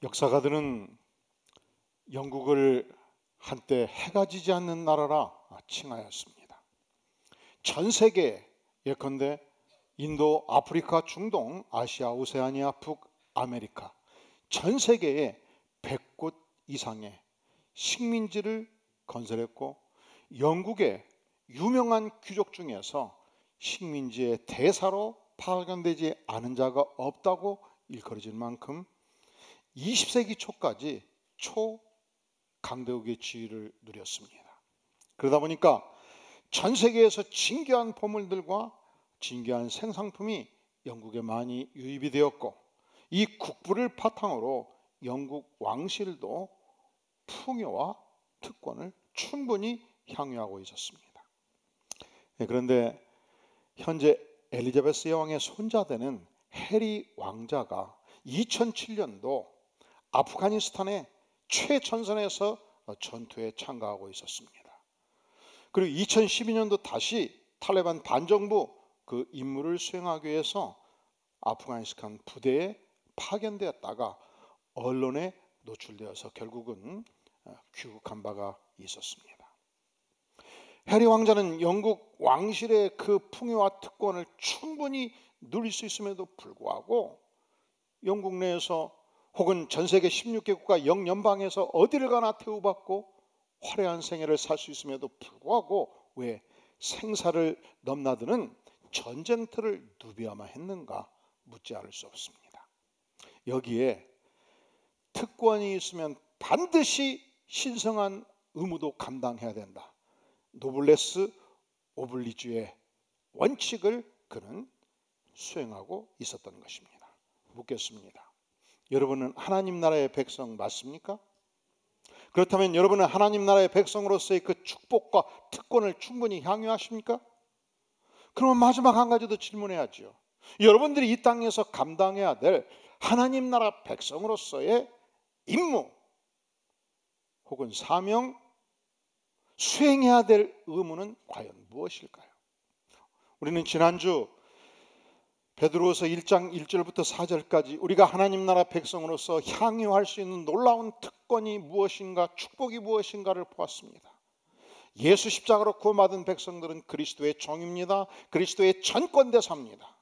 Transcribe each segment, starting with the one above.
역사가들은 영국을 한때 해가 지지 않는 나라라 칭하였습니다. 전 세계 예컨대 인도, 아프리카, 중동, 아시아, 오세아니아, 북아메리카 전 세계에 100곳 이상의 식민지를 건설했고 영국의 유명한 귀족 중에서 식민지의 대사로 파견되지 않은 자가 없다고 일컬어질 만큼 20세기 초까지 초강대국의 지위를 누렸습니다. 그러다 보니까 전 세계에서 진귀한 보물들과 진귀한 생산품이 영국에 많이 유입이 되었고 이 국부를 바탕으로 영국 왕실도 풍요와 특권을 충분히 향유하고 있었습니다. 그런데 현재 엘리자베스 여왕의 손자 되는 해리 왕자가 2007년도 아프가니스탄의 최전선에서 전투에 참가하고 있었습니다. 그리고 2012년도 다시 탈레반 반정부 그 임무를 수행하기 위해서 아프가니스탄 부대에 파견되었다가 언론에 노출되어서 결국은 귀국한 바가 있었습니다. 해리 왕자는 영국 왕실의 그 풍요와 특권을 충분히 누릴 수 있음에도 불구하고 영국 내에서 혹은 전 세계 16개 국가 영연방에서 어디를 가나 대우받고 화려한 생애를 살 수 있음에도 불구하고 왜 생사를 넘나드는 전쟁터를 누비야만 했는가 묻지 않을 수 없습니다. 여기에 특권이 있으면 반드시 신성한 의무도 감당해야 된다. 노블레스 오블리주의 원칙을 그는 수행하고 있었던 것입니다. 묻겠습니다. 여러분은 하나님 나라의 백성 맞습니까? 그렇다면 여러분은 하나님 나라의 백성으로서의 그 축복과 특권을 충분히 향유하십니까? 그러면 마지막 한 가지 더 질문해야죠. 여러분들이 이 땅에서 감당해야 될 하나님 나라 백성으로서의 임무 혹은 사명, 수행해야 될 의무는 과연 무엇일까요? 우리는 지난주 베드로후서 1장 1절부터 4절까지 우리가 하나님 나라 백성으로서 향유할 수 있는 놀라운 특권이 무엇인가, 축복이 무엇인가를 보았습니다. 예수 십자가로 구원받은 백성들은 그리스도의 종입니다. 그리스도의 전권대사입니다.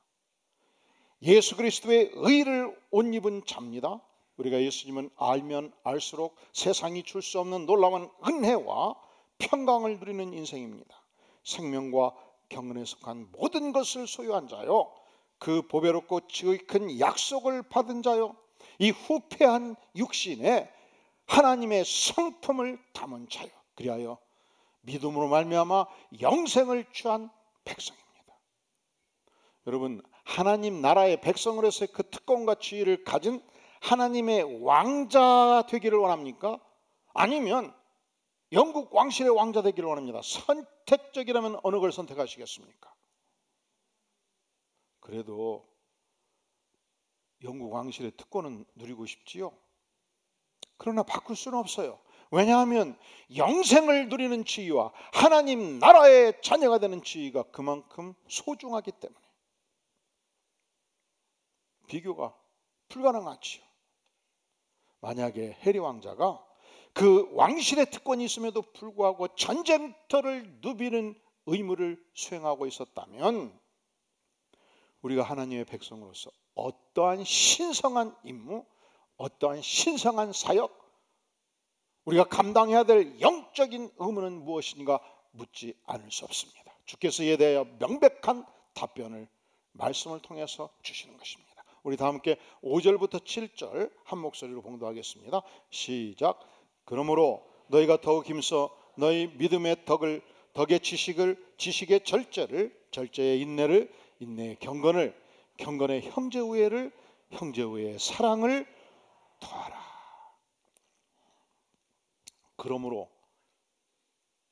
예수 그리스도의 의를 옷 입은 자입니다. 우리가 예수님은 알면 알수록 세상이 줄 수 없는 놀라운 은혜와 평강을 누리는 인생입니다. 생명과 경건에 속한 모든 것을 소유한 자요, 그 보배롭고 지극히 큰 약속을 받은 자요, 이 후패한 육신에 하나님의 성품을 담은 자요, 그리하여 믿음으로 말미암아 영생을 취한 백성입니다. 여러분, 하나님 나라의 백성으로서의 그 특권과 지위를 가진 하나님의 왕자 되기를 원합니까? 아니면 영국 왕실의 왕자 되기를 원합니다. 선택적이라면 어느 걸 선택하시겠습니까? 그래도 영국 왕실의 특권은 누리고 싶지요. 그러나 바꿀 수는 없어요. 왜냐하면 영생을 누리는 지위와 하나님 나라의 자녀가 되는 지위가 그만큼 소중하기 때문에 비교가 불가능하지요. 만약에 해리 왕자가 그 왕실의 특권이 있음에도 불구하고 전쟁터를 누비는 의무를 수행하고 있었다면 우리가 하나님의 백성으로서 어떠한 신성한 임무, 어떠한 신성한 사역, 우리가 감당해야 될 영적인 의무는 무엇인가 묻지 않을 수 없습니다. 주께서 이에 대하여 명백한 답변을 말씀을 통해서 주시는 것입니다. 우리 다 함께 5절부터 7절 한 목소리로 봉독하겠습니다. 시작. 그러므로 너희가 더욱 힘써 너희 믿음의 덕의 지식의 절제의 인내를, 인내의 경건을, 경건의 형제 우애를, 형제 우애의 사랑을 더하라. 그러므로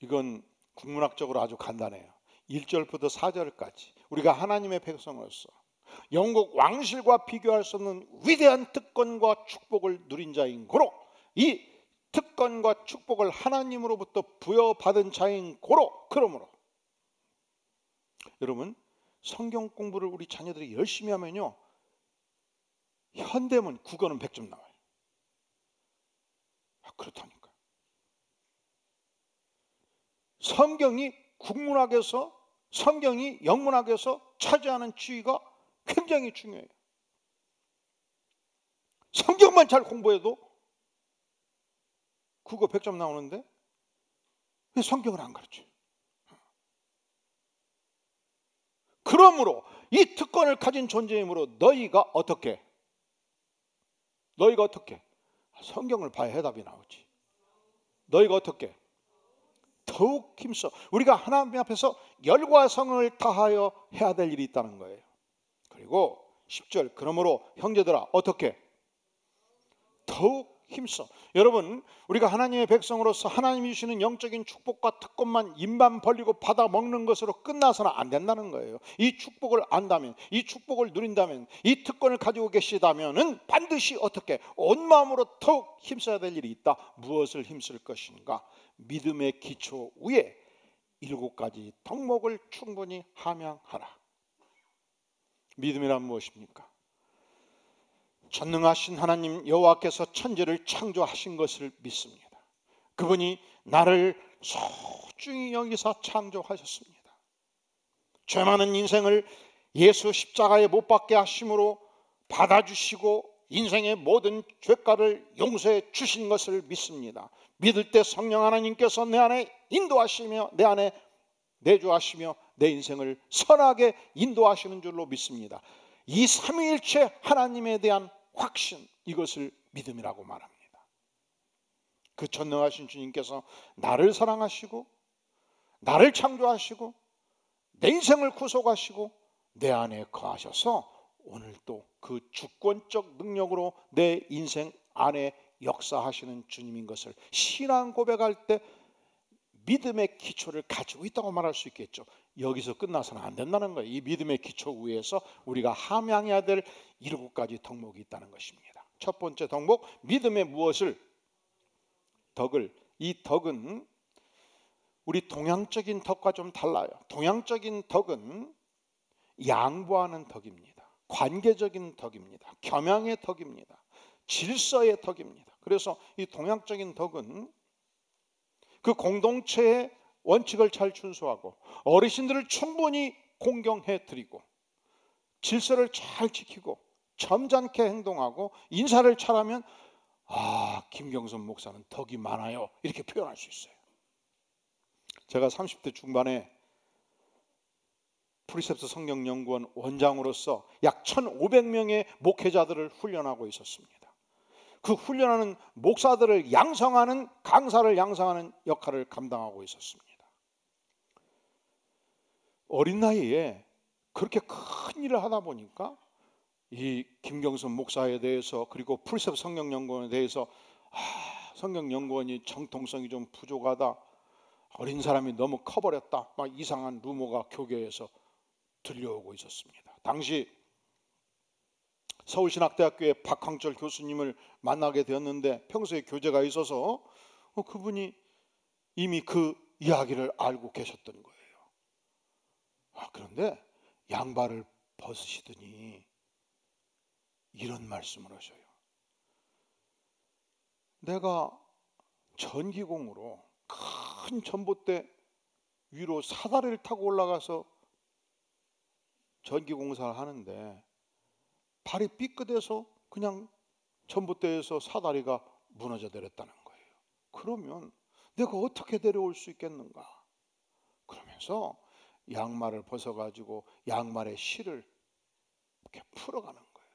이건 국문학적으로 아주 간단해요. 1절부터 4절까지 우리가 하나님의 백성으로서 영국 왕실과 비교할 수 없는 위대한 특권과 축복을 누린 자인 고로, 이 특권과 축복을 하나님으로부터 부여받은 자인 고로, 그러므로 여러분, 성경 공부를 우리 자녀들이 열심히 하면요, 현대문 국어는 100점 나와요. 그렇다니까. 성경이 국문학에서, 성경이 영문학에서 차지하는 지위가 굉장히 중요해요. 성경만 잘 공부해도 국어 100점 나오는데 왜 성경을 안 가르쳐요? 그러므로 이 특권을 가진 존재이므로 너희가 어떻게? 성경을 봐야 해답이 나오지. 너희가 어떻게? 더욱 힘써. 우리가 하나님 앞에서 열과 성을 다하여 해야 될 일이 있다는 거예요. 그리고 10절, 그러므로 형제들아 어떻게? 더욱 힘써. 여러분, 우리가 하나님의 백성으로서 하나님이 주시는 영적인 축복과 특권만 입만 벌리고 받아 먹는 것으로 끝나서는 안 된다는 거예요. 이 축복을 안다면, 이 축복을 누린다면, 이 특권을 가지고 계시다면은 반드시 어떻게? 온 마음으로 더욱 힘써야 될 일이 있다. 무엇을 힘쓸 것인가? 믿음의 기초 위에 7가지 덕목을 충분히 함양하라. 믿음이란 무엇입니까? 전능하신 하나님 여호와께서 천지를 창조하신 것을 믿습니다. 그분이 나를 소중히 여기사 창조하셨습니다. 죄 많은 인생을 예수 십자가에 못 박게 하심으로 받아주시고 인생의 모든 죄가를 용서해 주신 것을 믿습니다. 믿을 때 성령 하나님께서 내 안에 인도하시며 내 안에 내주하시며 내 인생을 선하게 인도하시는 줄로 믿습니다. 이 삼위일체 하나님에 대한 확신, 이것을 믿음이라고 말합니다. 그 전능하신 주님께서 나를 사랑하시고 나를 창조하시고 내 인생을 구속하시고 내 안에 거하셔서 오늘 또 그 주권적 능력으로 내 인생 안에 역사하시는 주님인 것을 신앙 고백할 때 믿음의 기초를 가지고 있다고 말할 수 있겠죠. 여기서 끝나서는 안 된다는 거예요. 이 믿음의 기초 위에서 우리가 함양해야 될 7가지 덕목이 있다는 것입니다. 첫 번째 덕목, 믿음의 무엇을? 덕을. 이 덕은 우리 동양적인 덕과 좀 달라요. 동양적인 덕은 양보하는 덕입니다. 관계적인 덕입니다. 겸양의 덕입니다. 질서의 덕입니다. 그래서 이 동양적인 덕은 그 공동체의 원칙을 잘 준수하고 어르신들을 충분히 공경해 드리고 질서를 잘 지키고 점잖게 행동하고 인사를 잘하면 김경선 목사는 덕이 많아요, 이렇게 표현할 수 있어요. 제가 30대 중반에 프리셉스 성경연구원 원장으로서 약 1,500명의 목회자들을 훈련하고 있었습니다. 그 훈련하는 목사들을 양성하는, 강사를 양성하는 역할을 감당하고 있었습니다. 어린 나이에 그렇게 큰 일을 하다 보니까 이 김경선 목사에 대해서, 그리고 프리셉스 성경연구원에 대해서 성경연구원이 정통성이 좀 부족하다, 어린 사람이 너무 커버렸다, 막 이상한 루머가 교계에서 들려오고 있었습니다. 당시 서울신학대학교의 박황철 교수님을 만나게 되었는데 평소에 교제가 있어서 그분이 이미 그 이야기를 알고 계셨던 거예요. 그런데 양발을 벗으시더니 이런 말씀을 하셔요. 내가 전기공으로 큰 전봇대 위로 사다리를 타고 올라가서 전기공사를 하는데 발이 삐끗해서 그냥 전봇대에서 사다리가 무너져 내렸다는 거예요. 그러면 내가 어떻게 내려올 수 있겠는가? 그러면서 양말을 벗어가지고 양말의 실을 이렇게 풀어가는 거예요.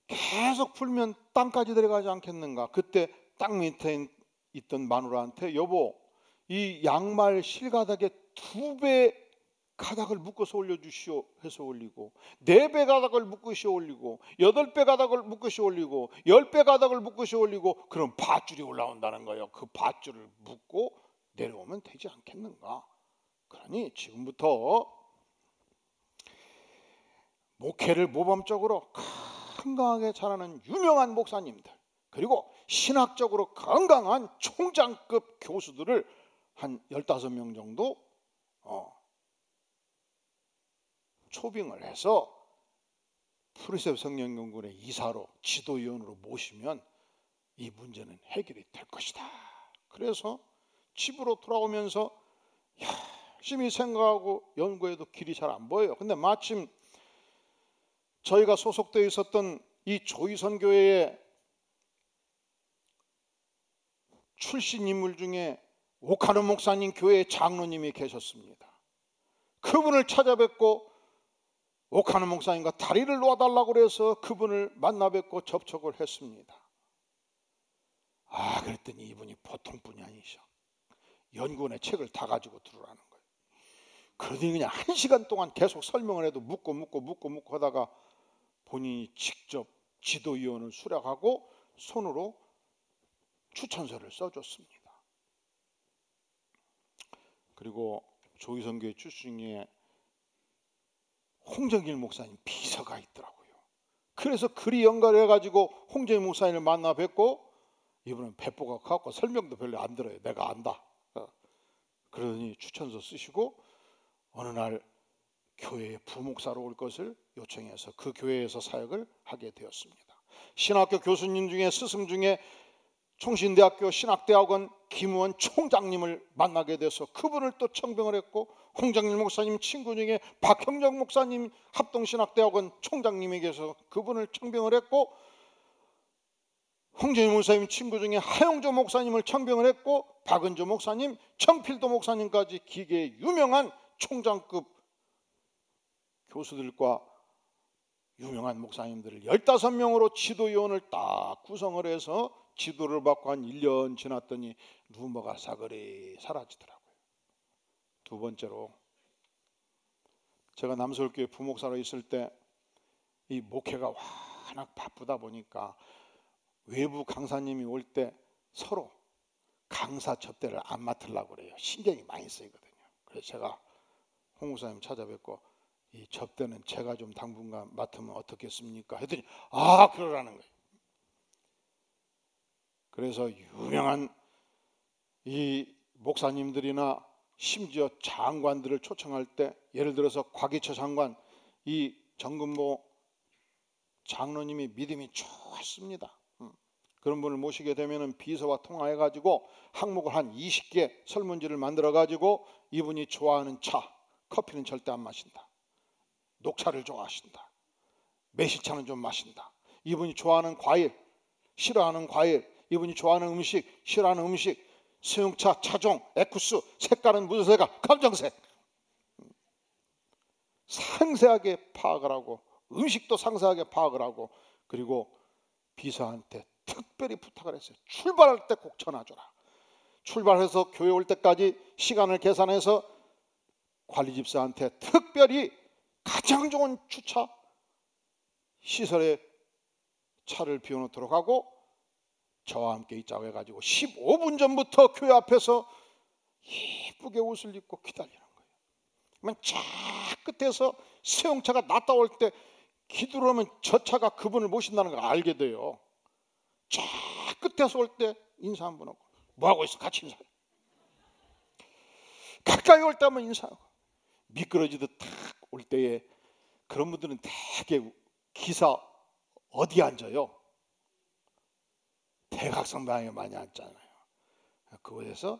계속 풀면 땅까지 내려가지 않겠는가? 그때 땅 밑에 있던 마누라한테, 여보, 이 양말 실가닥에 2배 가닥을 묶어서 올려주시오 해서 올리고, 4배 가닥을 묶으시오 올리고, 8배 가닥을 묶으시오 올리고, 10배 가닥을 묶으시오 올리고, 그럼 밧줄이 올라온다는 거예요. 그 밧줄을 묶고 내려오면 되지 않겠는가? 그러니 지금부터 목회를 모범적으로 건강하게 잘하는 유명한 목사님들, 그리고 신학적으로 건강한 총장급 교수들을 한 15명 정도 초빙을 해서 프리셉스 성경연구원의 이사로, 지도위원으로 모시면 이 문제는 해결이 될 것이다. 그래서 집으로 돌아오면서 열심히 생각하고 연구해도 길이 잘 안 보여요. 근데 마침 저희가 소속되어 있었던 이 조이선 교회의 출신 인물 중에 오카노 목사님 교회의 장로님이 계셨습니다. 그분을 찾아뵙고 오카노 목사님과 다리를 놓아달라고 그래서 그분을 만나 뵙고 접촉을 했습니다. 그랬더니 이분이 보통 분이 아니셔. 연구원의 책을 다 가지고 들어라는 거예요. 그러더니 그냥 1시간 동안 계속 설명을 해도 묻고 하다가 본인이 직접 지도위원을 수락하고 손으로 추천서를 써줬습니다. 그리고 조이선교회 출신의 홍정길 목사님 비서가 있더라고요. 그래서 그리 연결해가지고 홍정길 목사님을 만나 뵙고, 이분은 배포가 커갖고 설명도 별로 안 들어요. 내가 안다. 그러더니 추천서 쓰시고 어느 날 교회에 부목사로 올 것을 요청해서 그 교회에서 사역을 하게 되었습니다. 신학교 교수님 중에 스승 중에 총신대학교 신학대학원 김우원 총장님을 만나게 돼서 그분을 또 청빙을 했고, 홍정일 목사님 친구 중에 박형정 목사님 합동신학대학원 총장님이 계셔서 그분을 청빙을 했고, 홍정일 목사님 친구 중에 하영조 목사님을 청빙을 했고, 박은조 목사님, 청필도 목사님까지 기계의 유명한 총장급 교수들과 유명한 목사님들을 15명으로 지도위원을 딱 구성을 해서 지도를 받고 한 1년 지났더니 루머가 사거리 사라지더라고요. 두 번째로, 제가 남서울교회 부목사로 있을 때 이 목회가 워낙 바쁘다 보니까 외부 강사님이 올 때 서로 강사 접대를 안 맡으려고 그래요. 신경이 많이 쓰이거든요. 그래서 제가 홍 목사님 찾아뵙고, 이 접대는 제가 좀 당분간 맡으면 어떻겠습니까? 했더니 그러라는 거예요. 그래서 유명한 이 목사님들이나 심지어 장관들을 초청할 때, 예를 들어서 곽이처 장관, 이 정근모 장로님이 믿음이 좋습니다. 그런 분을 모시게 되면 비서와 통화해가지고 항목을 한 20개 설문지를 만들어가지고 이분이 좋아하는 차, 커피는 절대 안 마신다, 녹차를 좋아하신다, 매실차는 좀 마신다, 이분이 좋아하는 과일, 싫어하는 과일, 이분이 좋아하는 음식, 싫어하는 음식, 수용차, 차종, 에쿠스, 색깔은 무슨 색깔? 검정색. 상세하게 파악을 하고, 음식도 상세하게 파악을 하고, 그리고 비서한테 특별히 부탁을 했어요. 출발할 때 꼭 전화줘라. 출발해서 교회 올 때까지 시간을 계산해서 관리집사한테 특별히 가장 좋은 주차 시설에 차를 비워놓도록 하고, 저와 함께 있자고 해가지고 15분 전부터 교회 앞에서 예쁘게 옷을 입고 기다리는 거예요. 그러면 저 끝에서 세용차가 낫다 올 때 기도를 하면 저 차가 그분을 모신다는 걸 알게 돼요. 저 끝에서 올 때 인사 한 번 하고, 뭐하고 있어? 같이 인사해. 가까이 올 때 한번 인사하고, 미끄러지듯 탁 올 때에 그런 분들은 되게 기사 어디 앉아요? 대각선 방향에 많이 앉잖아요. 그곳에서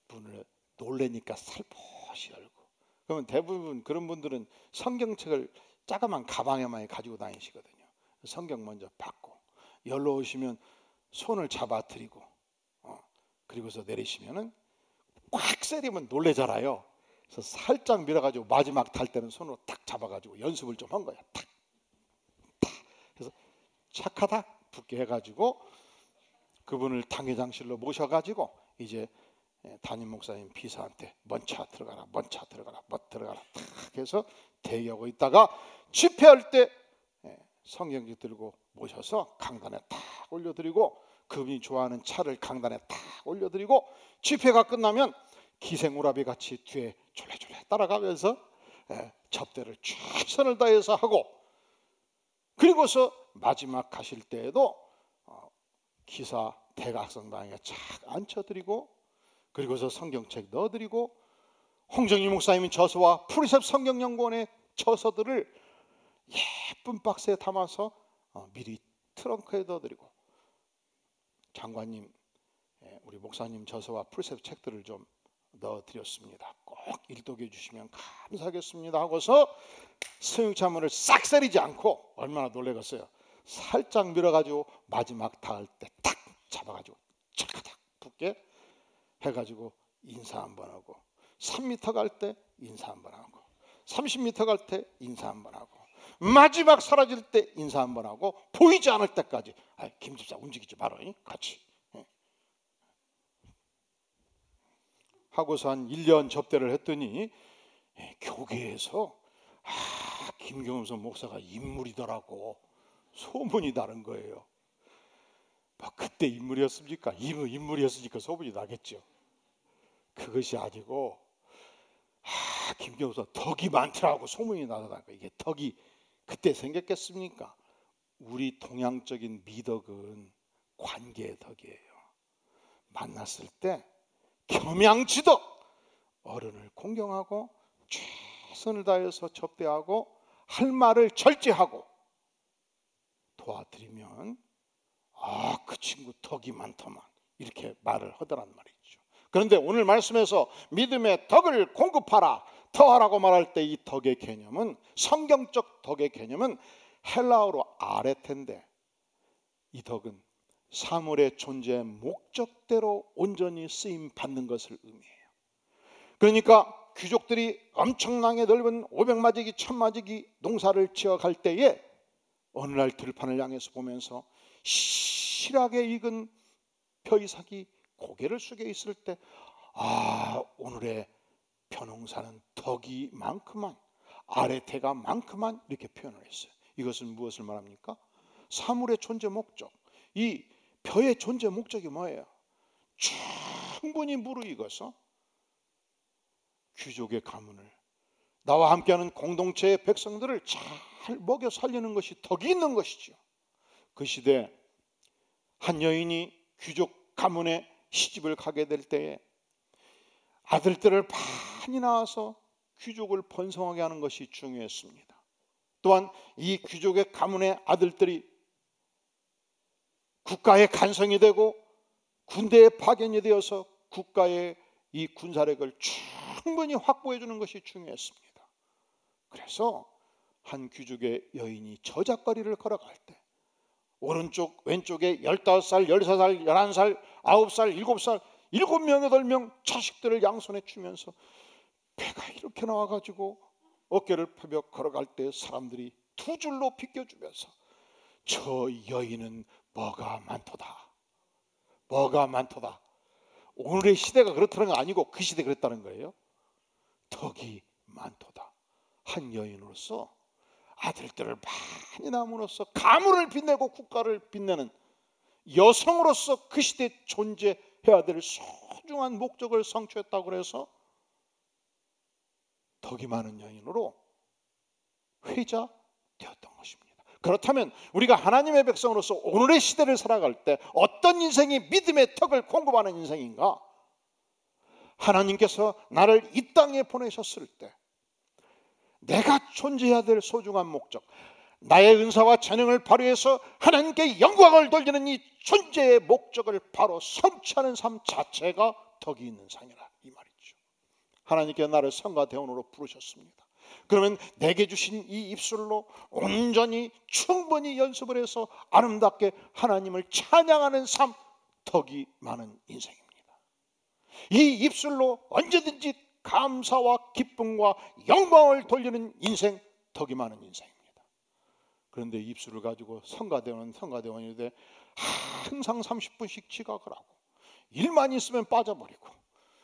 문을 놀래니까 살포시 열고, 그러면 대부분 그런 분들은 성경책을 자그만 가방에 많이 가지고 다니시거든요. 성경 먼저 받고 열로 오시면 손을 잡아드리고, 그리고서 내리시면은 꽉 세리면 놀래잖아요. 그래서 살짝 밀어가지고 마지막 탈 때는 손으로 탁 잡아가지고 연습을 좀 한 거야. 탁, 탁. 그래서 착하다 붙게 해가지고 그분을 당회장실로 모셔가지고 이제 담임 목사님 비서한테 먼 차 들어가라, 먼 차 들어가라, 먼 들어가라 탁 해서 대기하고 있다가 집회할 때 성경지 들고 모셔서 강단에 탁 올려드리고, 그분이 좋아하는 차를 강단에 탁 올려드리고, 집회가 끝나면 기생오라비 같이 뒤에 졸래졸래 따라가면서 접대를 최선을 다해서 하고, 그리고서 마지막 가실 때에도 기사 대각선 방향에 착 앉혀드리고, 그리고서 성경책 넣어드리고, 홍정일 목사님이 저서와 프리셉 성경연구원의 저서들을 예쁜 박스에 담아서 미리 트렁크에 넣어드리고, 장관님, 우리 목사님 저서와 프리셉트 책들을 좀 넣어드렸습니다. 꼭 일독해 주시면 감사하겠습니다 하고서 승용차문을 싹 세리지 않고 얼마나 놀래겠어요. 살짝 밀어가지고 마지막 닿을 때 탁 잡아가지고 착착 붙게 해가지고 인사 한번 하고, 3m 갈 때 인사 한번 하고, 30m 갈 때 인사 한번 하고, 마지막 사라질 때 인사 한번 하고, 보이지 않을 때까지 김 집사 움직이지 말어 같이 하고서 한 1년 접대를 했더니 교계에서 김경섭 목사가 인물이더라고 소문이 나는 거예요. 뭐 그때 인물이었습니까? 인물이었으니까 소문이 나겠죠. 그것이 아니고 김경섭 덕이 많더라고 소문이 나더라고. 이게 덕이 그때 생겼겠습니까? 우리 동양적인 미덕은 관계의 덕이에요. 만났을 때 겸양지덕, 어른을 공경하고 최선을 다해서 접대하고 할 말을 절제하고 도와드리면 그 친구 덕이 많더만 이렇게 말을 하더란 말이죠. 그런데 오늘 말씀에서 믿음의 덕을 공급하라, 더하라고 말할 때 이 덕의 개념은, 성경적 덕의 개념은 헬라어로 아레테인데, 이 덕은 사물의 존재의 목적대로 온전히 쓰임 받는 것을 의미해요. 그러니까 귀족들이 엄청나게 넓은 500마지기 1000마지기 농사를 지어갈 때에 어느 날 들판을 향해서 보면서 실하게 익은 벼이삭이 고개를 숙여 있을 때 오늘의 벼농사는 덕이 많구만, 아레테가 많구만 이렇게 표현을 했어요. 이것은 무엇을 말합니까? 사물의 존재 목적, 이 벼의 존재 목적이 뭐예요? 충분히 무르익어서 귀족의 가문을, 나와 함께하는 공동체의 백성들을 잘 먹여 살리는 것이 덕이 있는 것이죠. 그 시대 한 여인이 귀족 가문에 시집을 가게 될 때에 아들들을 많이 낳아서 귀족을 번성하게 하는 것이 중요했습니다. 또한 이 귀족의 가문의 아들들이 국가의 간성이 되고 군대에 파견이 되어서 국가의 이 군사력을 충분히 확보해 주는 것이 중요했습니다. 그래서 한 귀족의 여인이 저작거리를 걸어갈 때 오른쪽 왼쪽에 15살, 13살, 11살, 9살, 7살 7명, 8명 자식들을 양손에 주면서 배가 이렇게 나와가지고 어깨를 펴며 걸어갈 때 사람들이 두 줄로 비껴주면서 저 여인은 뭐가 많도다, 뭐가 많도다. 오늘의 시대가 그렇다는 거 아니고 그 시대 그랬다는 거예요. 덕이 많도다. 한 여인으로서, 아들들을 많이 낳음으로써 가문을 빛내고 국가를 빛내는 여성으로서 그 시대에 존재해야 될 소중한 목적을 성취했다고 해서 덕이 많은 여인으로 회자되었던 것입니다. 그렇다면 우리가 하나님의 백성으로서 오늘의 시대를 살아갈 때 어떤 인생이 믿음의 덕을 공급하는 인생인가? 하나님께서 나를 이 땅에 보내셨을 때 내가 존재해야 될 소중한 목적, 나의 은사와 재능을 발휘해서 하나님께 영광을 돌리는 이 존재의 목적을 바로 성취하는 삶 자체가 덕이 있는 삶이라 이 말이죠. 하나님께 나를 성과 대원으로 부르셨습니다. 그러면 내게 주신 이 입술로 온전히 충분히 연습을 해서 아름답게 하나님을 찬양하는 삶, 덕이 많은 인생입니다. 이 입술로 언제든지 감사와 기쁨과 영광을 돌리는 인생, 덕이 많은 인생입니다. 그런데 입술을 가지고 성가대원이 돼 항상 30분씩 지각을 하고 일만 있으면 빠져버리고,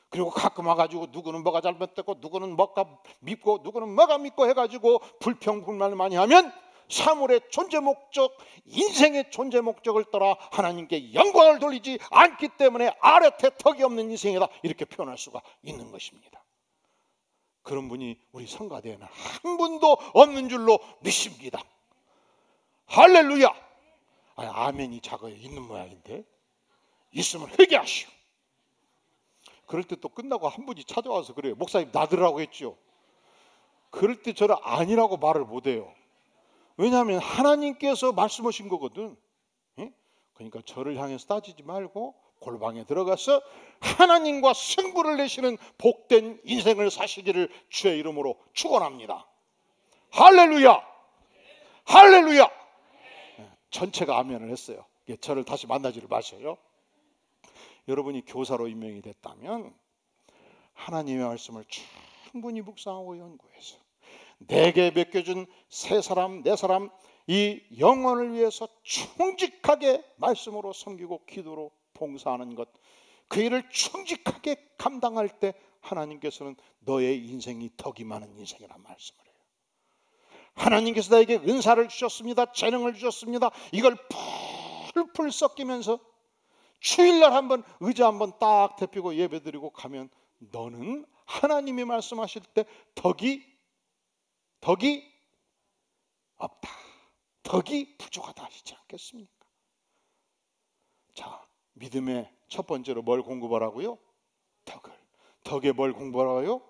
그리고 가끔 와가지고 누구는 뭐가 잘못됐고 누구는 뭐가 밉고 누구는 뭐가 밉고 해가지고 불평불만을 많이 하면 사물의 존재 목적, 인생의 존재 목적을 따라 하나님께 영광을 돌리지 않기 때문에 아래태 덕이 없는 인생이다 이렇게 표현할 수가 있는 것입니다. 그런 분이 우리 성가대에는 한 분도 없는 줄로 믿습니다. 할렐루야. 아멘이 작아요. 있는 모양인데 있으면 회개하시오. 그럴 때 또 끝나고 한 분이 찾아와서 그래요. 목사님 나들으라고 했죠. 그럴 때 저는 아니라고 말을 못해요. 왜냐하면 하나님께서 말씀하신 거거든. 그러니까 저를 향해서 따지지 말고 골방에 들어가서 하나님과 승부를 내시는 복된 인생을 사시기를 주의 이름으로 축원합니다. 할렐루야! 할렐루야! 전체가 아멘을 했어요. 저를 다시 만나지를 마셔요. 여러분이 교사로 임명이 됐다면 하나님의 말씀을 충분히 묵상하고 연구해서 내게 맡겨준 세 사람, 네 사람 이 영혼을 위해서 충직하게 말씀으로 섬기고 기도로 봉사하는 것, 그 일을 충직하게 감당할 때 하나님께서는 너의 인생이 덕이 많은 인생이란 말씀을 해요. 하나님께서 나에게 은사를 주셨습니다. 재능을 주셨습니다. 이걸 풀풀 섞이면서 주일날 한번 의자 한번 딱 대피고 예배드리고 가면 너는 하나님이 말씀하실 때 덕이 없다, 덕이 부족하다 하시지 않겠습니까? 자, 믿음의 첫 번째로 뭘 공부하라고요? 덕에 뭘 공부하라고요?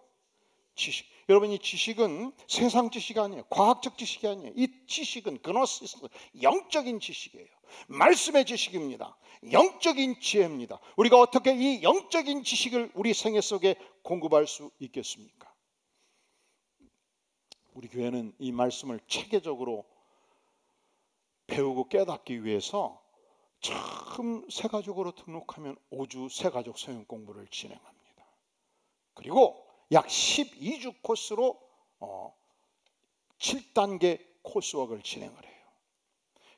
지식. 여러분, 이 지식은 세상 지식이 아니에요. 과학적 지식이 아니에요. 이 지식은 그노시스, 영적인 지식이에요. 말씀의 지식입니다. 영적인 지혜입니다. 우리가 어떻게 이 영적인 지식을 우리 생애 속에 공급할 수 있겠습니까? 우리 교회는 이 말씀을 체계적으로 배우고 깨닫기 위해서 처음 새가족으로 등록하면 5주 새가족 성경 공부를 진행합니다. 그리고 약 12주 코스로 7단계 코스웍을 진행을 해요.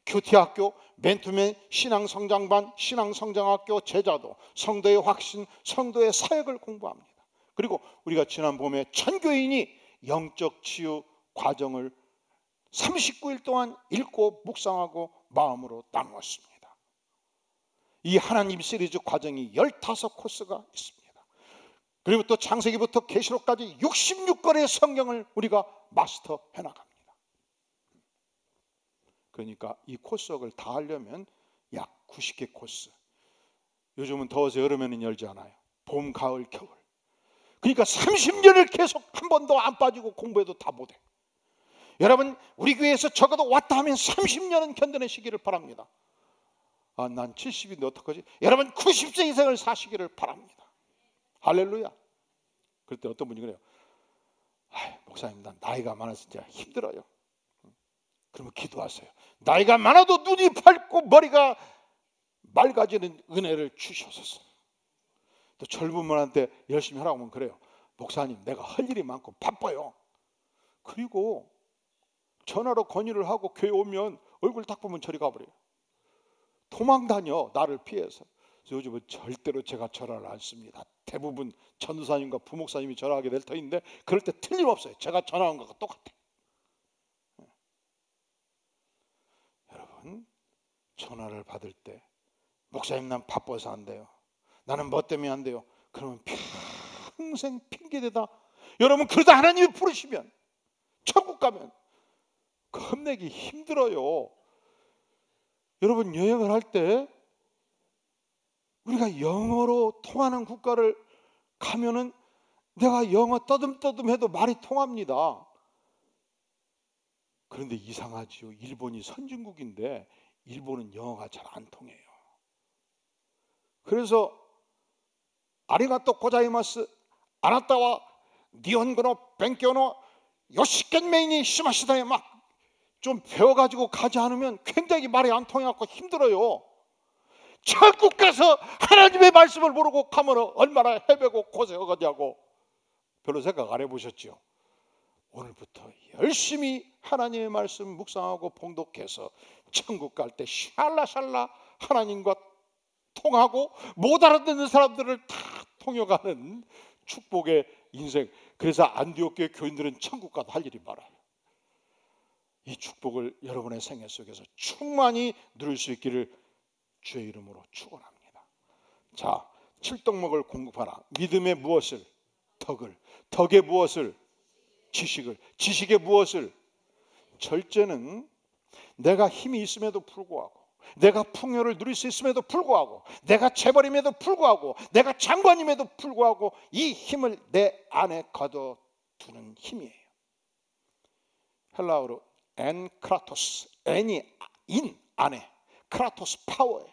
큐티학교, 맨투맨, 신앙성장반, 신앙성장학교, 제자도, 성도의 확신, 성도의 사역을 공부합니다. 그리고 우리가 지난 봄에 전교인이 영적 치유 과정을 39일 동안 읽고 묵상하고 마음으로 나누었습니다. 이 하나님 시리즈 과정이 15코스가 있습니다. 그리고 또 창세기부터 계시록까지 66권의 성경을 우리가 마스터해 나갑니다. 그러니까 이 코스웍을 다 하려면 약 90개 코스. 요즘은 더워서 여름에는 열지 않아요. 봄, 가을, 겨울. 그러니까 30년을 계속 한 번도 안 빠지고 공부해도 다 못해. 여러분, 우리 교회에서 적어도 왔다 하면 30년은 견뎌내시기를 바랍니다. 난 70인데 어떡하지? 여러분 90세 이상을 사시기를 바랍니다. 할렐루야. 그럴 때 어떤 분이 그래요. 목사님, 난 나이가 많아서 진짜 힘들어요. 그러면 기도하세요. 나이가 많아도 눈이 밝고 머리가 맑아지는 은혜를 주셔서. 또 젊은 분한테 열심히 하라고 하면 그래요. 목사님, 내가 할 일이 많고 바빠요. 그리고 전화로 건의를 하고 교회 오면 얼굴 딱 보면 저리 가버려요. 도망다녀, 나를 피해서. 그래서 요즘은 절대로 제가 전화를 안 씁니다. 대부분 전도사님과 부목사님이 전화하게 될 터인데 그럴 때 틀림없어요. 제가 전화한 것과 똑같아요. 여러분, 전화를 받을 때 목사님, 난 바빠서 안 돼요. 나는 뭐 때문에 안 돼요. 그러면 평생 핑계대다. 여러분, 그러다 하나님이 부르시면 천국 가면 겁내기 힘들어요. 여러분, 여행을 할 때 우리가 영어로 통하는 국가를 가면은 내가 영어 떠듬떠듬해도 말이 통합니다. 그런데 이상하지요. 일본이 선진국인데 일본은 영어가 잘 안 통해요. 그래서 아리가또 고자이마스, 아나타와 니혼고노 벤교노 요시켄메이니 시마시다에 막 좀 배워가지고 가지 않으면 굉장히 말이 안 통해갖고 힘들어요. 천국 가서 하나님의 말씀을 모르고 가면 얼마나 헤매고 고생하겠냐고. 별로 생각 안 해보셨죠? 오늘부터 열심히 하나님의 말씀 묵상하고 봉독해서 천국 갈 때 샬라샬라 하나님과 통하고 못 알아듣는 사람들을 다 통역하는 축복의 인생. 그래서 안디옥 교회 교인들은 천국 가도 할 일이 많아요. 이 축복을 여러분의 생애 속에서 충만히 누릴 수 있기를 주의 이름으로 축원합니다. 자, 칠덕목을 공급하라. 믿음의 무엇을? 덕을. 덕의 무엇을? 지식을. 지식의 무엇을? 절제는 내가 힘이 있음에도 불구하고, 내가 풍요를 누릴 수 있음에도 불구하고, 내가 재벌임에도 불구하고, 내가 장관임에도 불구하고 이 힘을 내 안에 가둬두는 힘이에요. 헬라어로 엔크라토스, 엔이 인, 안에, 크라토스 파워예요.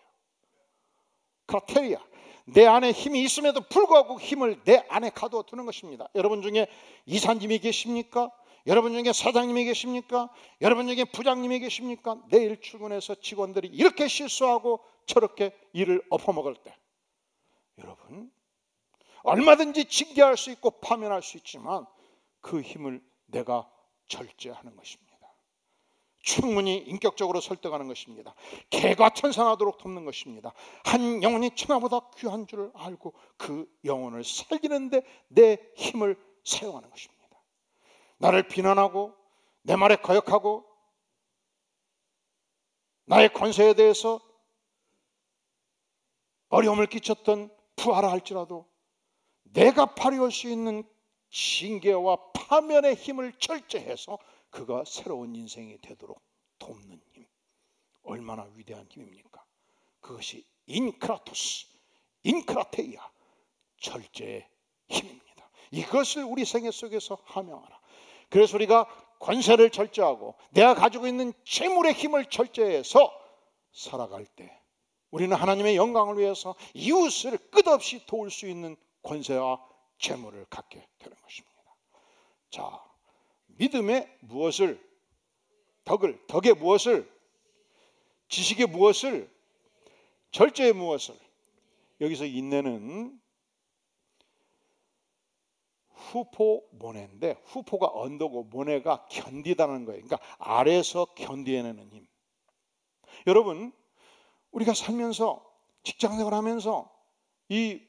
인크라테리아, 내 안에 힘이 있음에도 불구하고 힘을 내 안에 가두어 두는 것입니다. 여러분 중에 이사님이 계십니까? 여러분 중에 사장님이 계십니까? 여러분 중에 부장님이 계십니까? 내일 출근해서 직원들이 이렇게 실수하고 저렇게 일을 엎어먹을 때, 여러분 얼마든지 징계할 수 있고 파면할 수 있지만 그 힘을 내가 절제하는 것입니다. 충분히 인격적으로 설득하는 것입니다. 개가 천상하도록 돕는 것입니다. 한 영혼이 천하보다 귀한 줄을 알고 그 영혼을 살리는데 내 힘을 사용하는 것입니다. 나를 비난하고 내 말에 거역하고 나의 권세에 대해서 어려움을 끼쳤던 부하라 할지라도 내가 발휘할 수 있는 징계와 파면의 힘을 절제해서 그가 새로운 인생이 되도록 돕는 힘, 얼마나 위대한 힘입니까? 그것이 인크라토스, 인크라테이아, 절제의 힘입니다. 이것을 우리 생애 속에서 함양하라. 그래서 우리가 권세를 절제하고 내가 가지고 있는 재물의 힘을 절제해서 살아갈 때 우리는 하나님의 영광을 위해서 이웃을 끝없이 도울 수 있는 권세와 재물을 갖게 되는 것입니다. 자, 믿음의 무엇을, 덕의 무엇을, 지식의 무엇을, 절제의 무엇을. 여기서 인내는 후포 모네인데, 후포가 언더고 모네가 견디다는 거예요. 그러니까 아래에서 견디어내는 힘. 여러분, 우리가 살면서 직장생활 하면서 이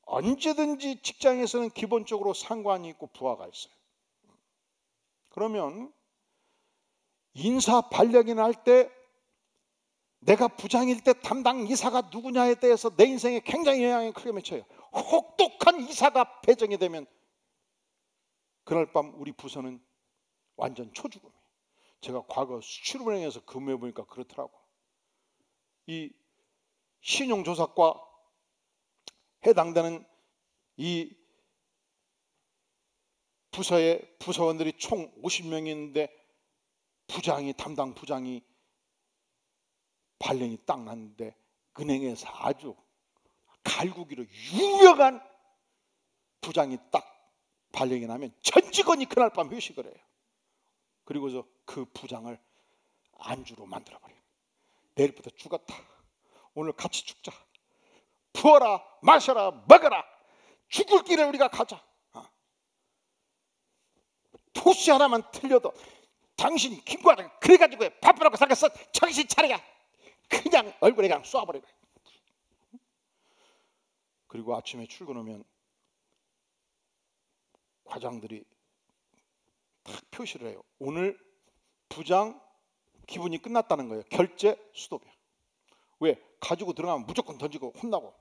언제든지 직장에서는 기본적으로 상관이 있고 부하가 있어요. 그러면 인사 발령이 날 때 내가 부장일 때 담당 이사가 누구냐에 대해서 내 인생에 굉장히 영향이 크게 미쳐요. 혹독한 이사가 배정이 되면 그날 밤 우리 부서는 완전 초죽음이에요. 제가 과거 수출은행에서 근무해 보니까 그렇더라고. 이 신용조사과 해당되는 이 부서의 부서원들이 총 50명이 있는데 담당 부장이 발령이 딱 났는데 은행에서 아주 갈구기로 유명한 부장이 딱 발령이 나면 전 직원이 그날 밤 회식을 해요. 그리고서 그 부장을 안주로 만들어버려요. 내일부터 죽었다. 오늘 같이 죽자. 부어라, 마셔라, 먹어라. 죽을 길에 우리가 가자. 토시 하나만 틀려도 당신 김과장 그래가지고 바쁘라고 살겠어. 정신 차려야. 그냥 얼굴에 그냥 쏴버려. 그리고 아침에 출근하면 과장들이 딱 표시를 해요. 오늘 부장 기분이 끝났다는 거예요. 결제 수도비야. 왜? 가지고 들어가면 무조건 던지고 혼나고.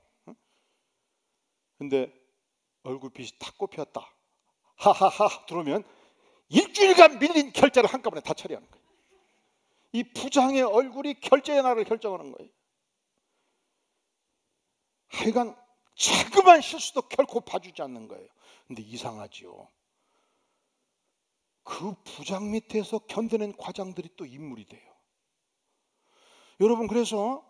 근데 얼굴빛이 탁 꼽혔다. 하하하 들어오면 일주일간 밀린 결제를 한꺼번에 다 처리하는 거예요. 이 부장의 얼굴이 결제의 날을 결정하는 거예요. 하여간 자그만 실수도 결코 봐주지 않는 거예요. 근데 이상하지요. 그 부장 밑에서 견뎌낸 과장들이 또 인물이 돼요. 여러분, 그래서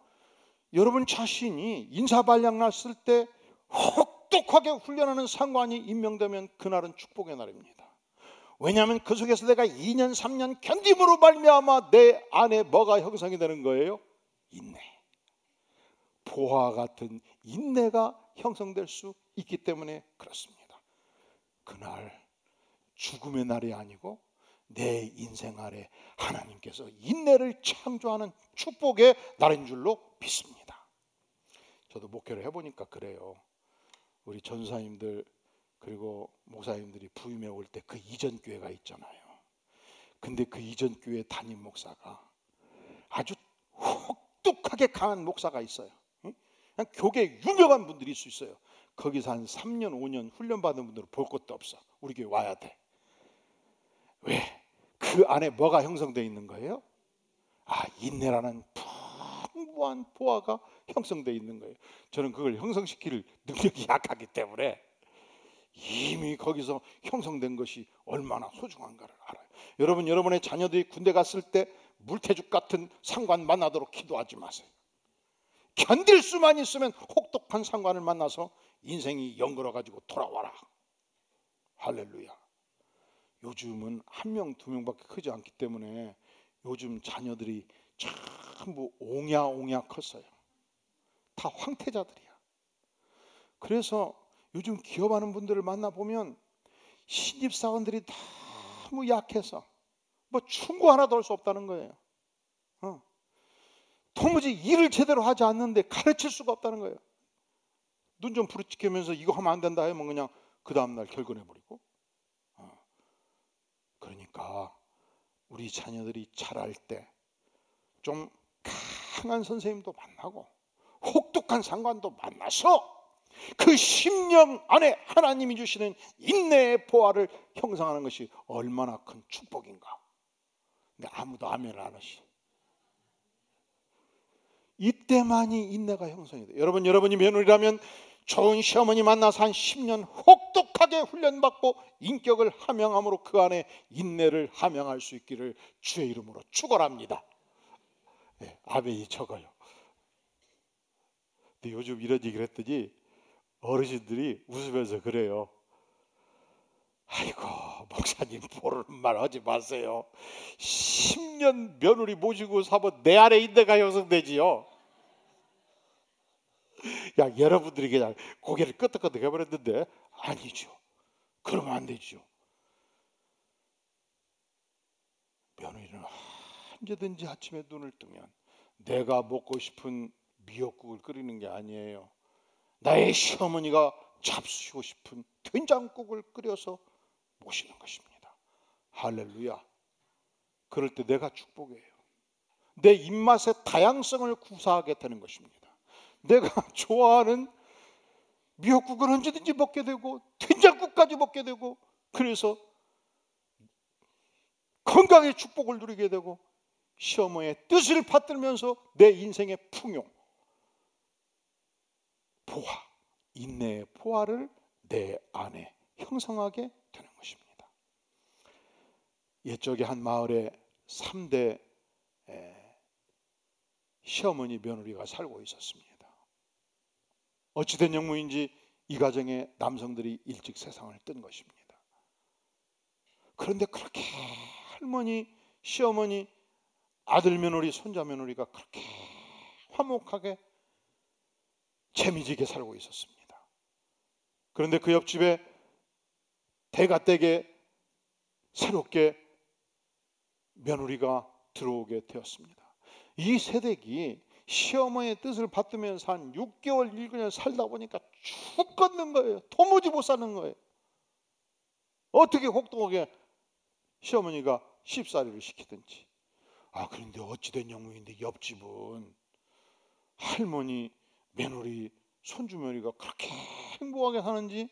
여러분 자신이 인사발령 났을 때 혹독하게 훈련하는 상관이 임명되면 그날은 축복의 날입니다. 왜냐하면 그 속에서 내가 2년 3년 견딤으로 말미암아 내 안에 뭐가 형성이 되는 거예요? 인내. 보화 같은 인내가 형성될 수 있기 때문에 그렇습니다. 그날 죽음의 날이 아니고 내 인생 아래 하나님께서 인내를 창조하는 축복의 날인 줄로 믿습니다. 저도 목회를 해보니까 그래요. 우리 전사님들 그리고 목사님들이 부임해 올 때 그 이전 교회가 있잖아요. 근데 그 이전 교회 담임 목사가 아주 혹독하게 강한 목사가 있어요. 그냥 교계 유명한 분들이 있을 수 있어요. 거기서 한 3년 5년 훈련받은 분들은 볼 것도 없어. 우리 교회 와야 돼. 왜? 그 안에 뭐가 형성되어 있는 거예요? 인내라는 풍부한 보화가 형성되어 있는 거예요. 저는 그걸 형성시킬 능력이 약하기 때문에 이미 거기서 형성된 것이 얼마나 소중한가를 알아요. 여러분, 여러분의 자녀들이 군대 갔을 때 물태죽 같은 상관 만나도록 기도하지 마세요. 견딜 수만 있으면 혹독한 상관을 만나서 인생이 연걸어 가지고 돌아와라. 할렐루야. 요즘은 한 명, 두 명밖에 크지 않기 때문에 요즘 자녀들이 전부 옹야옹야 컸어요. 다 황태자들이야. 그래서 요즘 기업하는 분들을 만나보면 신입사원들이 너무 약해서 뭐 충고 하나도 할 수 없다는 거예요. 도무지 일을 제대로 하지 않는데 가르칠 수가 없다는 거예요. 눈 좀 부르짖으면서 이거 하면 안 된다 하면 그냥 그 다음날 결근해버리고. 그러니까 우리 자녀들이 자랄 때 좀 강한 선생님도 만나고 혹독한 상관도 만나서 그 10년 안에 하나님이 주시는 인내의 보화를 형성하는 것이 얼마나 큰 축복인가. 근데 아무도 아멘을 안 하시. 이때만이 인내가 형성이 돼요. 여러분이 며느리라면 좋은 시어머니 만나서 한 10년 혹독하게 훈련받고 인격을 함양함으로 그 안에 인내를 함양할 수 있기를 주의 이름으로 축원합니다. 네, 아멘이 적어요. 근데 요즘 이런 얘기를 했더니 어르신들이 웃으면서 그래요. 아이고 목사님 모르는 말 하지 마세요. 10년 며느리 모시고 사면 내 안에 인내가 형성되지요. 야, 여러분들이 그냥 고개를 끄덕끄덕 해버렸는데 아니죠. 그러면 안 되죠. 며느리는 언제든지 아침에 눈을 뜨면 내가 먹고 싶은 미역국을 끓이는 게 아니에요. 나의 시어머니가 잡수시고 싶은 된장국을 끓여서 모시는 것입니다. 할렐루야. 그럴 때 내가 축복이에요. 내 입맛의 다양성을 구사하게 되는 것입니다. 내가 좋아하는 미역국을 언제든지 먹게 되고 된장국까지 먹게 되고 그래서 건강의 축복을 누리게 되고 시어머니의 뜻을 받들면서 내 인생의 풍요, 보화, 인내의 보화를 내 안에 형성하게 되는 것입니다. 옛적에 한 마을에 3대 시어머니 며느리가 살고 있었습니다. 어찌된 영문인지 이 가정의 남성들이 일찍 세상을 뜬 것입니다. 그런데 그렇게 할머니, 시어머니, 아들 며느리, 손자 며느리가 그렇게 화목하게 재미지게 살고 있었습니다. 그런데 그 옆집에 대가댁에 새롭게 며느리가 들어오게 되었습니다. 이 세댁이 시어머니의 뜻을 받들면서 한 6개월, 1년 살다 보니까 죽겠는 거예요. 도무지 못 사는 거예요. 어떻게 혹독하게 시어머니가 쉽사리를 시키든지. 그런데 어찌된 영문인데 옆집은 할머니, 며느리, 손주 며느리가 그렇게 행복하게 사는지.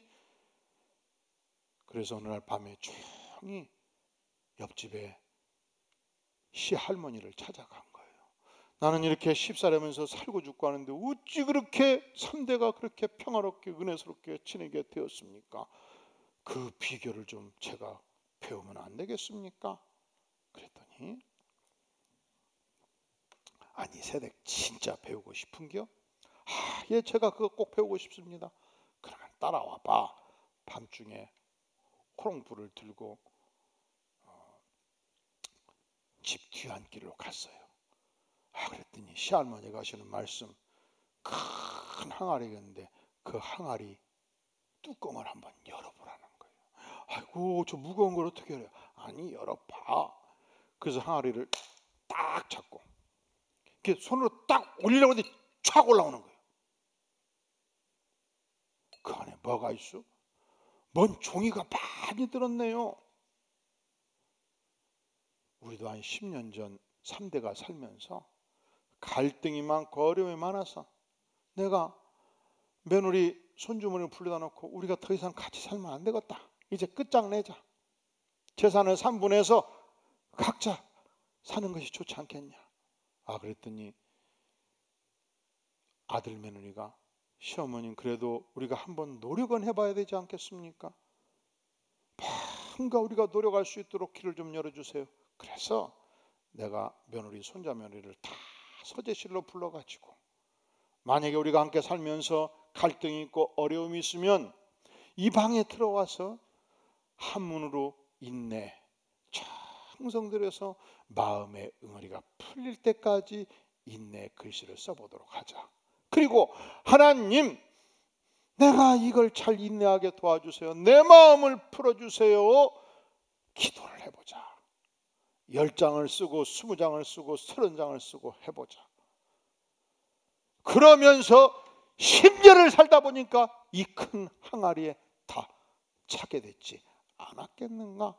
그래서 어느 날 밤에 조용히 옆집에 시할머니를 찾아간 거예요. 나는 이렇게 쉽사리하면서 살고 죽고 하는데 어찌 그렇게 3대가 그렇게 평화롭게 은혜스럽게 지내게 되었습니까? 그 비결을 좀 제가 배우면 안 되겠습니까? 그랬더니 아니 세댁 진짜 배우고 싶은겨? 예, 제가 그거 꼭 배우고 싶습니다. 그러면 따라와 봐. 밤중에 호롱불을 들고 집 뒤안길로 갔어요. 그랬더니 시할머니가 하시는 말씀, 큰 항아리였는데 그 항아리 뚜껑을 한번 열어보라는 거예요. 아이고 저 무거운 걸 어떻게 열어요? 아니 열어봐. 그래서 항아리를 딱 잡고 이렇게 손으로 딱 올리려고 하는데 촥 올라오는 거예요. 그 안에 뭐가 있어? 뭔 종이가 많이 들었네요. 우리도 한 10년 전 3대가 살면서 갈등이 많고 어려움이 많아서 내가 며느리 손주머니를 불러다 놓고 우리가 더 이상 같이 살면 안 되겠다. 이제 끝장내자. 재산을 3분해서 각자 사는 것이 좋지 않겠냐. 그랬더니 아들 며느리가 시어머님 그래도 우리가 한번 노력은 해봐야 되지 않겠습니까? 뭔가 우리가 노력할 수 있도록 길을 좀 열어주세요. 그래서 내가 며느리 손자 며느리를 다 서재실로 불러가지고 만약에 우리가 함께 살면서 갈등이 있고 어려움이 있으면 이 방에 들어와서 한문으로 인내, 청성들여서 마음의 응어리가 풀릴 때까지 인내 글씨를 써보도록 하자. 그리고 하나님, 내가 이걸 잘 인내하게 도와주세요. 내 마음을 풀어주세요. 기도를 해보자. 10장을 쓰고 20장을 쓰고 30장을 쓰고 해보자. 그러면서 10년을 살다 보니까 이 큰 항아리에 다 차게 됐지 않았겠는가?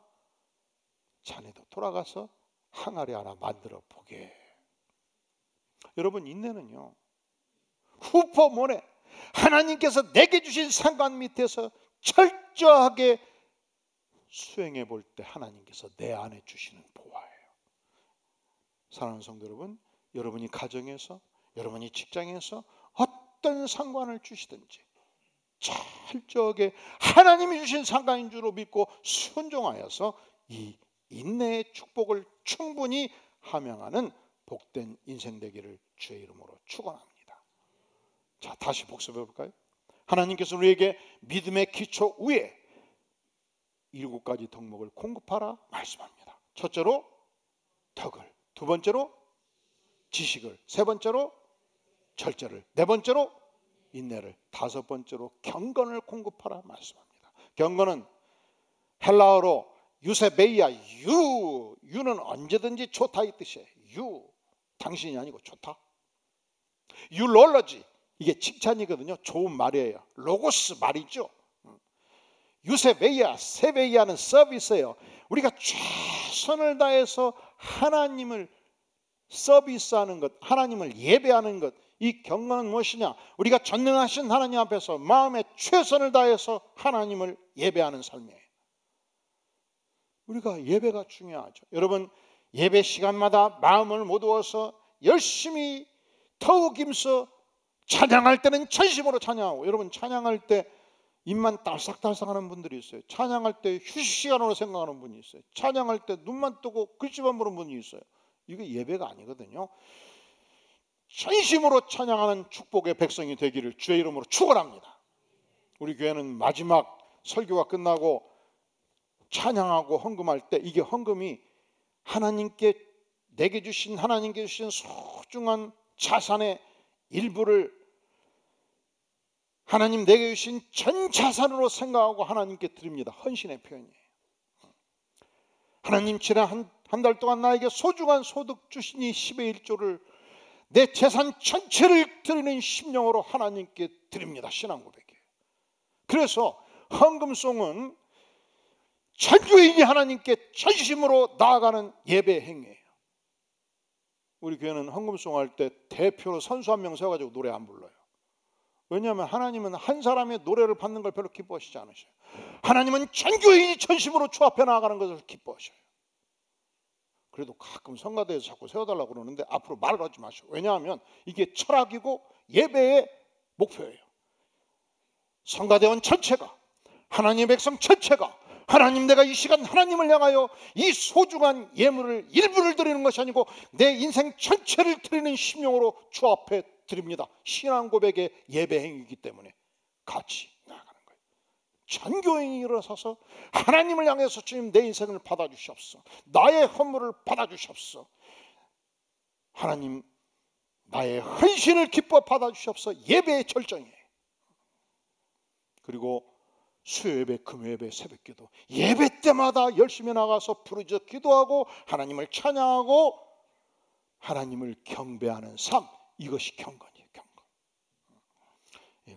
자네도 돌아가서 항아리 하나 만들어 보게. 여러분, 인내는요, 후포모네 하나님께서 내게 주신 상관 밑에서 철저하게 수행해 볼 때 하나님께서 내 안에 주시는 보화예요. 사랑하는 성도 여러분, 여러분이 가정에서, 여러분이 직장에서 어떤 상관을 주시든지 철저하게 하나님이 주신 상관인 줄로 믿고 순종하여서 이 인내의 축복을 충분히 함양하는 복된 인생 되기를 주의 이름으로 축원합니다. 자, 다시 복습해 볼까요? 하나님께서 우리에게 믿음의 기초 위에 7가지 덕목을 공급하라 말씀합니다. 첫째로 덕을, 두 번째로 지식을, 세 번째로 절제를, 네 번째로 인내를, 다섯 번째로 경건을 공급하라 말씀합니다. 경건은 헬라어로 유세베이아, 유는 언제든지 좋다 이 뜻이에요. 당신이 아니고 좋다. 유롤러지, 이게 칭찬이거든요. 좋은 말이에요. 로고스 말이죠. 유세베이아, 세베이아는 서비스예요. 우리가 최선을 다해서 하나님을 서비스하는 것, 하나님을 예배하는 것. 이 경건은 무엇이냐? 우리가 전능하신 하나님 앞에서 마음의 최선을 다해서 하나님을 예배하는 삶이에요. 우리가 예배가 중요하죠. 여러분, 예배 시간마다 마음을 모두어서 열심히 더욱 힘써 찬양할 때는 전심으로 찬양하고, 여러분 찬양할 때 입만 딸싹딸싹하는 분들이 있어요. 찬양할 때 휴식 시간으로 생각하는 분이 있어요. 찬양할 때 눈만 뜨고 글씨만 보는 분이 있어요. 이게 예배가 아니거든요. 전심으로 찬양하는 축복의 백성이 되기를 주의 이름으로 축원합니다. 우리 교회는 마지막 설교가 끝나고 찬양하고 헌금할 때, 이게 헌금이 하나님께 내게 주신, 하나님께 주신 소중한 자산의 일부를 하나님 내게 주신 전 자산으로 생각하고 하나님께 드립니다. 헌신의 표현이에요. 하나님, 지난 한 달 동안 나에게 소중한 소득 주시니 10의 1조를 내 재산 전체를 드리는 심령으로 하나님께 드립니다. 신앙 고백이에요. 그래서 헌금송은 전교인이 하나님께 전심으로 나아가는 예배 행위예요. 우리 교회는 헌금송 할 때 대표로 선수 한 명 세워가지고 노래 안 불러요. 왜냐하면 하나님은 한 사람의 노래를 받는 걸 별로 기뻐하시지 않으셔요. 하나님은 전교인이 전심으로 주 앞에 나아가는 것을 기뻐하셔요. 그래도 가끔 성가대에서 자꾸 세워달라고 그러는데 앞으로 말을 하지 마시고. 왜냐하면 이게 철학이고 예배의 목표예요. 성가대원 전체가, 하나님의 백성 전체가, 하나님, 내가 이 시간 하나님을 향하여 이 소중한 예물을 일부를 드리는 것이 아니고 내 인생 전체를 드리는 심령으로 주 앞에 드립니다. 신앙 고백의 예배 행위이기 때문에 같이 나아가는 거예요. 전교인이 일어서서 하나님을 향해서 주님, 내 인생을 받아주시옵소서. 나의 헌물을 받아주시옵소서. 하나님, 나의 헌신을 기뻐 받아주시옵소서. 예배의 절정이에요. 그리고 수요예배, 금요예배, 새벽기도, 예배 때마다 열심히 나가서 부르짖어 기도하고 하나님을 찬양하고 하나님을 경배하는 삶, 이것이 경건이에요. 경건.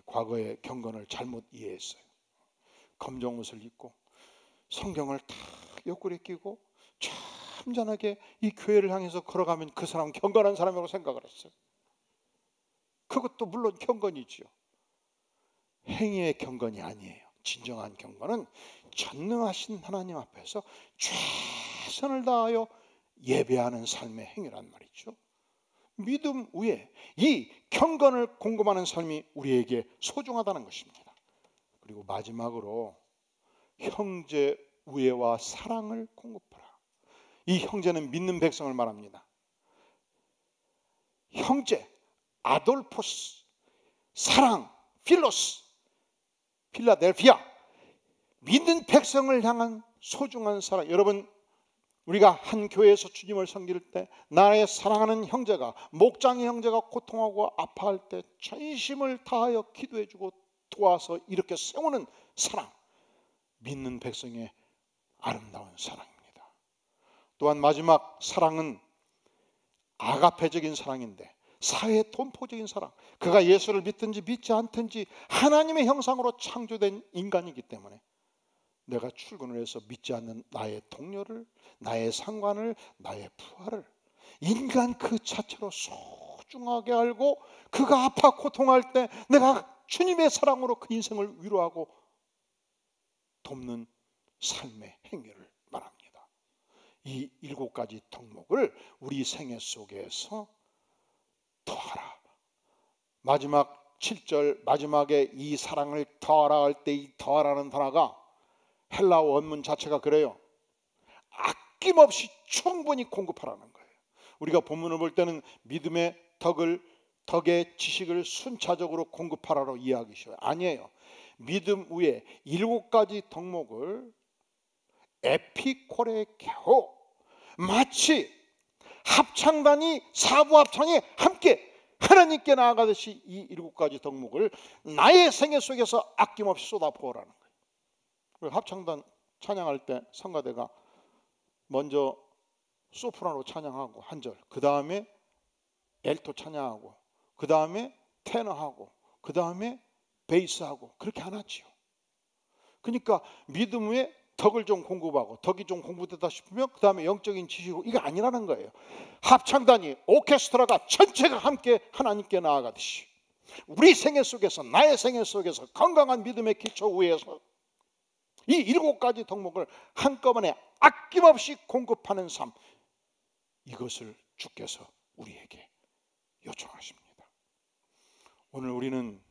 과거에 경건을 잘못 이해했어요. 검정 옷을 입고 성경을 다 옆구리에 끼고 참전하게 이 교회를 향해서 걸어가면 그 사람은 경건한 사람이라고 생각을 했어요. 그것도 물론 경건이지요. 행위의 경건이 아니에요. 진정한 경건은 전능하신 하나님 앞에서 최선을 다하여 예배하는 삶의 행위란 말이죠. 믿음 위에 이 경건을 공급하는 삶이 우리에게 소중하다는 것입니다. 그리고 마지막으로 형제 우애와 사랑을 공급하라. 이 형제는 믿는 백성을 말합니다. 형제, 아돌포스, 사랑, 필로스, 필라델피아, 믿는 백성을 향한 소중한 사랑. 여러분, 우리가 한 교회에서 주님을 섬길 때 나의 사랑하는 형제가, 목장의 형제가 고통하고 아파할 때 전심을 다하여 기도해주고 도와서 이렇게 세우는 사랑, 믿는 백성의 아름다운 사랑입니다. 또한 마지막 사랑은 아가페적인 사랑인데, 사회 돈포적인 사랑. 그가 예수를 믿든지 믿지 않든지 하나님의 형상으로 창조된 인간이기 때문에 내가 출근을 해서 믿지 않는 나의 동료를, 나의 상관을, 나의 부하를 인간 그 자체로 소중하게 알고 그가 아파 고통할 때 내가 주님의 사랑으로 그 인생을 위로하고 돕는 삶의 행위를 말합니다. 이 7가지 덕목을 우리 생애 속에서 더하라. 마지막 7절 마지막에 이 사랑을 더하라 할 때 이 더하라는 단어가 헬라어 원문 자체가 그래요. 아낌없이 충분히 공급하라는 거예요. 우리가 본문을 볼 때는 믿음의 덕의 지식을 순차적으로 공급하라로 이해하기 쉬워요. 아니에요. 믿음 위에 7가지 덕목을 에피코레케오, 마치 합창단이 사부 합창이 함께 하나님께 나아가듯이 이 7가지 덕목을 나의 생애 속에서 아낌없이 쏟아부으라는 거예요. 합창단 찬양할 때 성가대가 먼저 소프라노 찬양하고 한 절, 그 다음에 엘토 찬양하고, 그 다음에 테너하고, 그 다음에 베이스하고, 그렇게 안 하지요. 그러니까 믿음 위에 덕을 좀 공급하고, 덕이 좀 공부되다 싶으면 그 다음에 영적인 지식이고, 이게 아니라는 거예요. 합창단이, 오케스트라가 전체가 함께 하나님께 나아가듯이 우리 생애 속에서, 나의 생애 속에서 건강한 믿음의 기초 위에서 이 7가지 덕목을 한꺼번에 아낌없이 공급하는 삶, 이것을 주께서 우리에게 요청하십니다. 오늘 우리는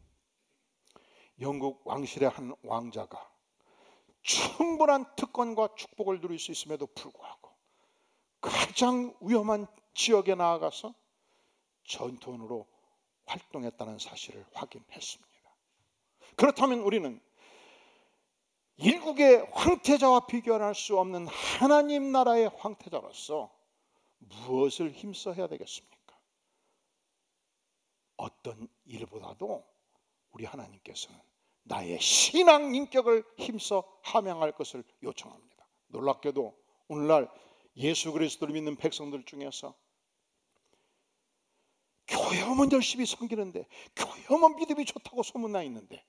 영국 왕실의 한 왕자가 충분한 특권과 축복을 누릴 수 있음에도 불구하고 가장 위험한 지역에 나아가서 전투원으로 활동했다는 사실을 확인했습니다. 그렇다면 우리는 일국의 황태자와 비교할 수 없는 하나님 나라의 황태자로서 무엇을 힘써야 되겠습니까? 어떤 일보다도 우리 하나님께서는 나의 신앙 인격을 힘써 함양할 것을 요청합니다. 놀랍게도 오늘날 예수 그리스도를 믿는 백성들 중에서 교회만 열심히 섬기는데, 교회만 믿음이 좋다고 소문나 있는데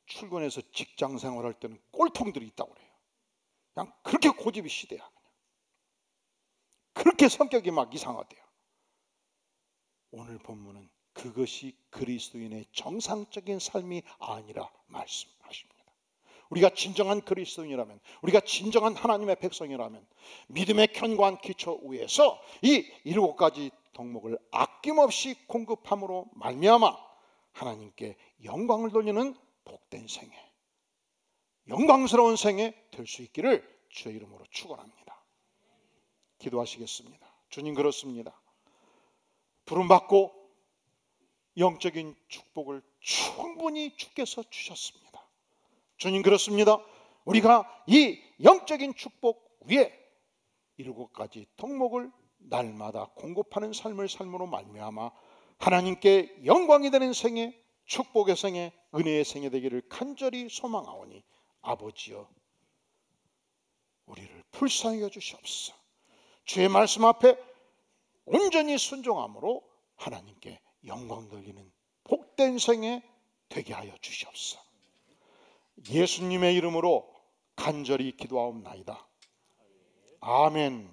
출근해서 직장 생활할 때는 꼴통들이 있다고 그래요. 그냥 그렇게 고집이 시대야. 그냥 그렇게 성격이 막 이상하대요. 오늘 본문은 그것이 그리스도인의 정상적인 삶이 아니라 말씀하십니다. 우리가 진정한 그리스도인이라면, 우리가 진정한 하나님의 백성이라면 믿음의 견고한 기초 위에서 이 7가지 덕목을 아낌없이 공급함으로 말미암아 하나님께 영광을 돌리는 복된 생애, 영광스러운 생애 될 수 있기를 주의 이름으로 축원합니다. 기도하시겠습니다. 주님, 그렇습니다. 부름받고 영적인 축복을 충분히 주께서 주셨습니다. 주님, 그렇습니다. 우리가 이 영적인 축복 위에 7가지 덕목을 날마다 공급하는 삶을 삶으로 말미암아 하나님께 영광이 되는 생애, 축복의 생애, 은혜의 생애 되기를 간절히 소망하오니 아버지여, 우리를 불쌍히 여주시옵소서. 주의 말씀 앞에 온전히 순종함으로 하나님께 영광 돌리는 복된 생애 되게 하여 주시옵소서. 예수님의 이름으로 간절히 기도하옵나이다. 아멘.